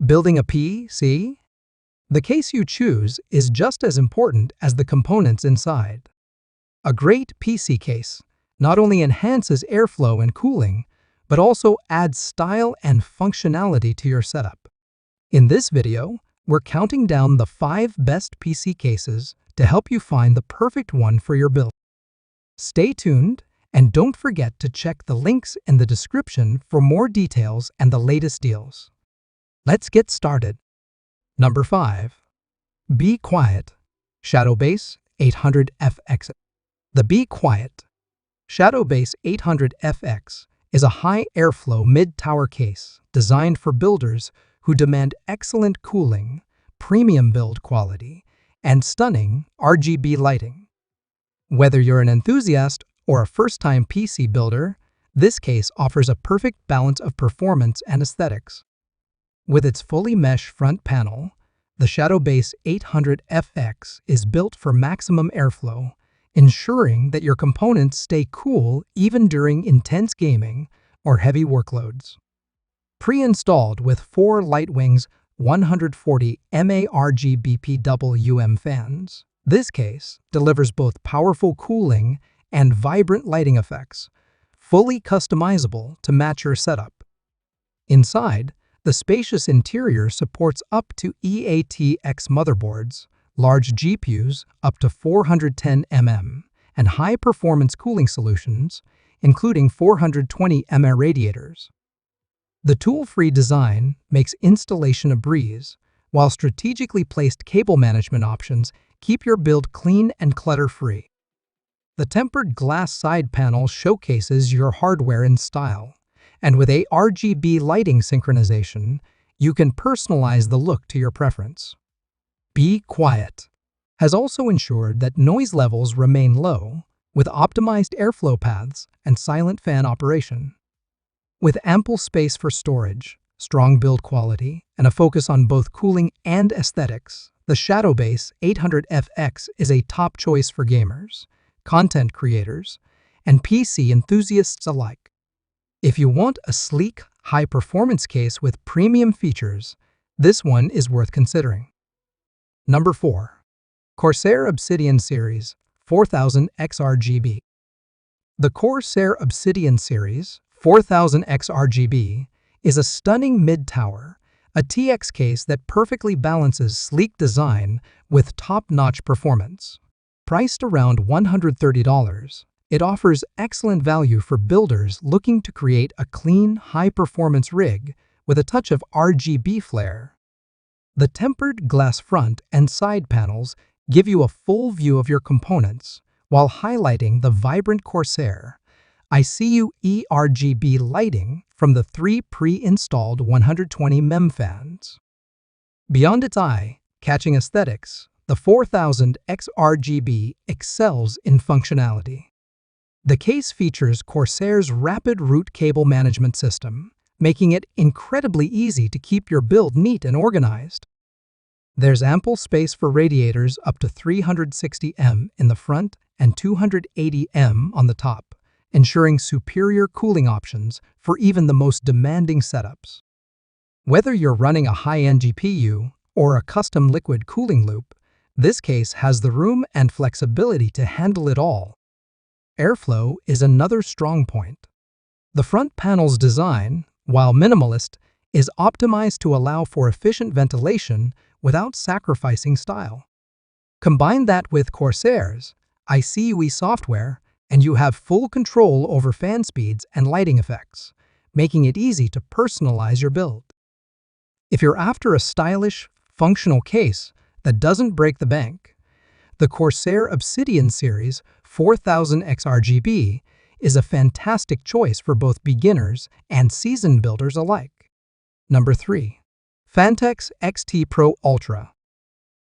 Building a PC? The case you choose is just as important as the components inside. A great PC case not only enhances airflow and cooling, but also adds style and functionality to your setup. In this video, we're counting down the 5 best PC cases to help you find the perfect one for your build. Stay tuned and don't forget to check the links in the description for more details and the latest deals. Let's get started. Number 5. Be Quiet Shadowbase 800FX. The Be Quiet Shadowbase 800FX is a high airflow mid-tower case designed for builders who demand excellent cooling, premium build quality, and stunning RGB lighting. Whether you're an enthusiast or a first-time PC builder, this case offers a perfect balance of performance and aesthetics. With its fully mesh front panel, the Shadowbase 800FX is built for maximum airflow, ensuring that your components stay cool even during intense gaming or heavy workloads. Pre-installed with 4 Lightwings 140 mAh RGBPWM fans, this case delivers both powerful cooling and vibrant lighting effects, fully customizable to match your setup. Inside, the spacious interior supports up to EATX motherboards, large GPUs up to 410 mm, and high-performance cooling solutions, including 420 mAh radiators. The tool-free design makes installation a breeze, while strategically placed cable management options keep your build clean and clutter-free. The tempered glass side panel showcases your hardware in style, and with a RGB lighting synchronization, you can personalize the look to your preference. Be Quiet has also ensured that noise levels remain low, with optimized airflow paths and silent fan operation. With ample space for storage, strong build quality, and a focus on both cooling and aesthetics, the Shadowbase 800FX is a top choice for gamers, content creators, and PC enthusiasts alike. If you want a sleek, high-performance case with premium features, this one is worth considering. Number 4. Corsair Obsidian Series 4000 XRGB. The Corsair Obsidian Series 4000 XRGB is a stunning mid-tower, a TX case that perfectly balances sleek design with top-notch performance. Priced around $130, it offers excellent value for builders looking to create a clean, high-performance rig with a touch of RGB flair. The tempered glass front and side panels give you a full view of your components while highlighting the vibrant Corsair ICU RGB lighting from the 3 pre-installed 120 mm fans. Beyond its eye-catching aesthetics, the 4000 XRGB excels in functionality. The case features Corsair's rapid root cable management system, making it incredibly easy to keep your build neat and organized. There's ample space for radiators up to 360 mm in the front and 280 mm on the top, ensuring superior cooling options for even the most demanding setups. Whether you're running a high-end GPU or a custom liquid cooling loop, this case has the room and flexibility to handle it all. Airflow is another strong point. The front panel's design, while minimalist, is optimized to allow for efficient ventilation without sacrificing style. Combine that with Corsair's ICUE software, and you have full control over fan speeds and lighting effects, making it easy to personalize your build. If you're after a stylish, functional case that doesn't break the bank, the Corsair Obsidian Series 4000 XRGB is a fantastic choice for both beginners and seasoned builders alike. Number 3. Phanteks XT Pro Ultra.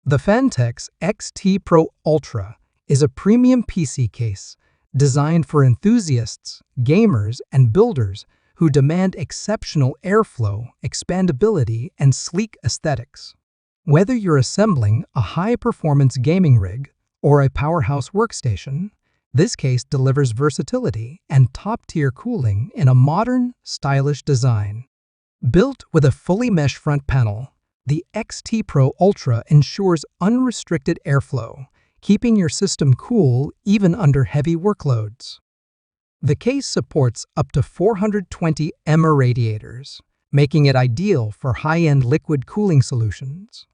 The Phanteks XT Pro Ultra is a premium PC case designed for enthusiasts, gamers, and builders who demand exceptional airflow, expandability, and sleek aesthetics. Whether you're assembling a high-performance gaming rig or a powerhouse workstation, this case delivers versatility and top-tier cooling in a modern, stylish design. Built with a fully mesh front panel, the XT Pro Ultra ensures unrestricted airflow, keeping your system cool even under heavy workloads. The case supports up to 420 mAh radiators, making it ideal for high-end liquid cooling solutions.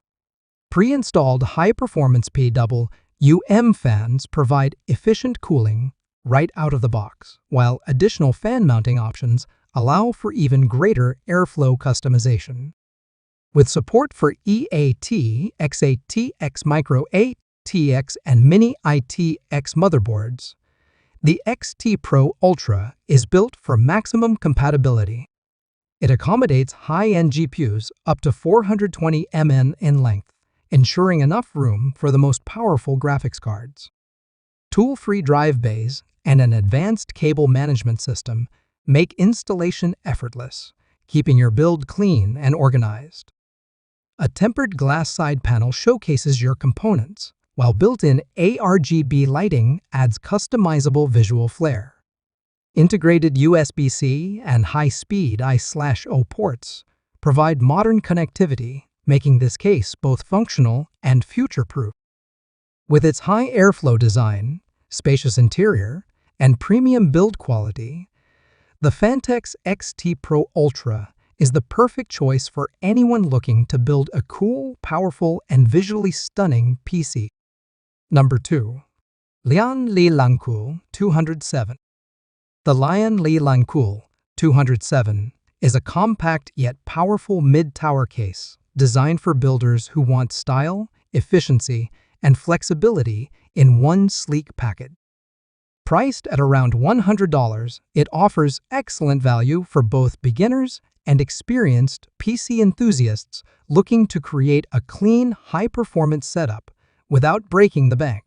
Pre-installed high-performance PWM fans provide efficient cooling right out of the box, while additional fan mounting options allow for even greater airflow customization. With support for EAT, XATX Micro ATX and Mini ITX motherboards, the XT Pro Ultra is built for maximum compatibility. It accommodates high-end GPUs up to 420 mm in length, ensuring enough room for the most powerful graphics cards. Tool-free drive bays and an advanced cable management system make installation effortless, keeping your build clean and organized. A tempered glass side panel showcases your components, while built-in ARGB lighting adds customizable visual flair. Integrated USB-C and high-speed I/O ports provide modern connectivity, making this case both functional and future-proof. With its high airflow design, spacious interior, and premium build quality, the phanteks XT Pro Ultra is the perfect choice for anyone looking to build a cool, powerful, and visually stunning PC. Number 2. Li Lancool 207. The Li Lancool 207 is a compact yet powerful mid-tower case designed for builders who want style, efficiency, and flexibility in one sleek package. Priced at around $100, it offers excellent value for both beginners and experienced PC enthusiasts looking to create a clean, high-performance setup without breaking the bank.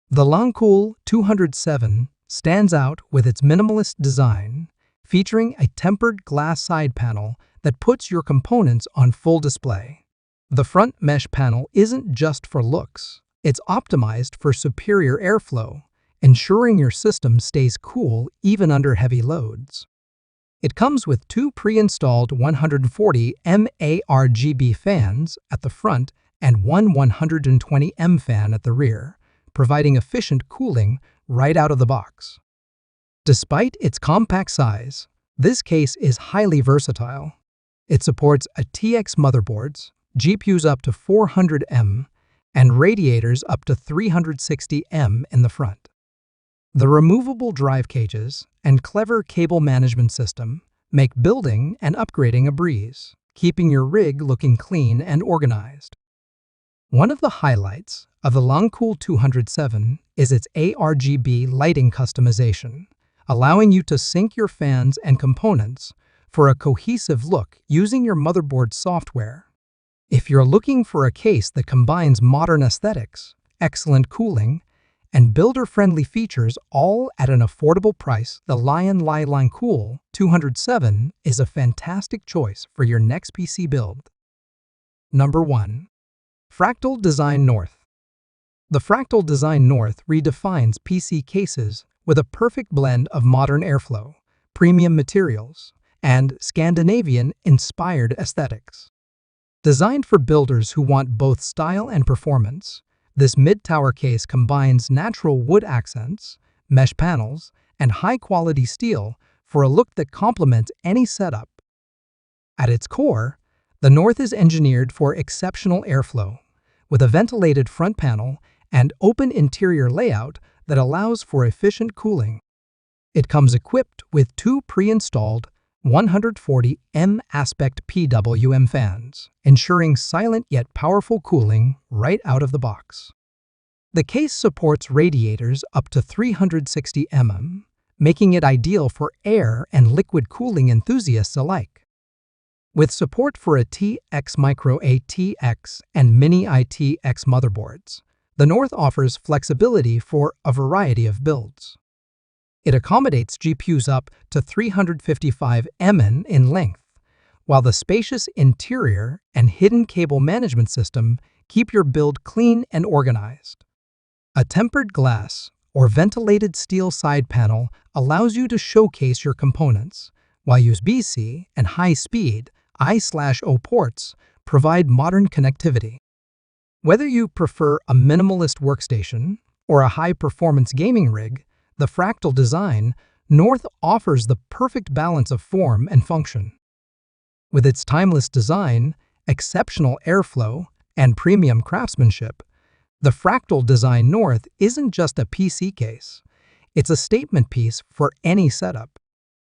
The Lancool 207 stands out with its minimalist design, featuring a tempered glass side panel that puts your components on full display. The front mesh panel isn't just for looks, it's optimized for superior airflow, ensuring your system stays cool even under heavy loads. It comes with two pre-installed 140 mAh RGB fans at the front and one 120 mAh fan at the rear, providing efficient cooling right out of the box. Despite its compact size, this case is highly versatile. It supports ATX motherboards, GPUs up to 400 mAh, and radiators up to 360 mAh in the front. The removable drive cages and clever cable management system make building and upgrading a breeze, keeping your rig looking clean and organized. One of the highlights of the Lancool 207 is its ARGB lighting customization, allowing you to sync your fans and components for a cohesive look using your motherboard software. If you're looking for a case that combines modern aesthetics, excellent cooling, and builder-friendly features all at an affordable price, the Li Lancool 207 is a fantastic choice for your next PC build. Number 1. Fractal Design North. The Fractal Design North redefines PC cases with a perfect blend of modern airflow, premium materials, and Scandinavian-inspired aesthetics. Designed for builders who want both style and performance, this mid-tower case combines natural wood accents, mesh panels, and high-quality steel for a look that complements any setup. At its core, the North is engineered for exceptional airflow, with a ventilated front panel and open interior layout that allows for efficient cooling. It comes equipped with two pre-installed 140 mAh aspect PWM fans, ensuring silent yet powerful cooling right out of the box. The case supports radiators up to 360 mm, making it ideal for air and liquid cooling enthusiasts alike. With support for ATX Micro ATX and Mini ITX motherboards, the North offers flexibility for a variety of builds. It accommodates GPUs up to 355 mm in length, while the spacious interior and hidden cable management system keep your build clean and organized. A tempered glass or ventilated steel side panel allows you to showcase your components, while USB-C and high-speed I/O ports provide modern connectivity. Whether you prefer a minimalist workstation or a high-performance gaming rig, the fractal design North offers the perfect balance of form and function. With its timeless design, exceptional airflow, and premium craftsmanship, the fractal design North isn't just a PC case. It's a statement piece for any setup.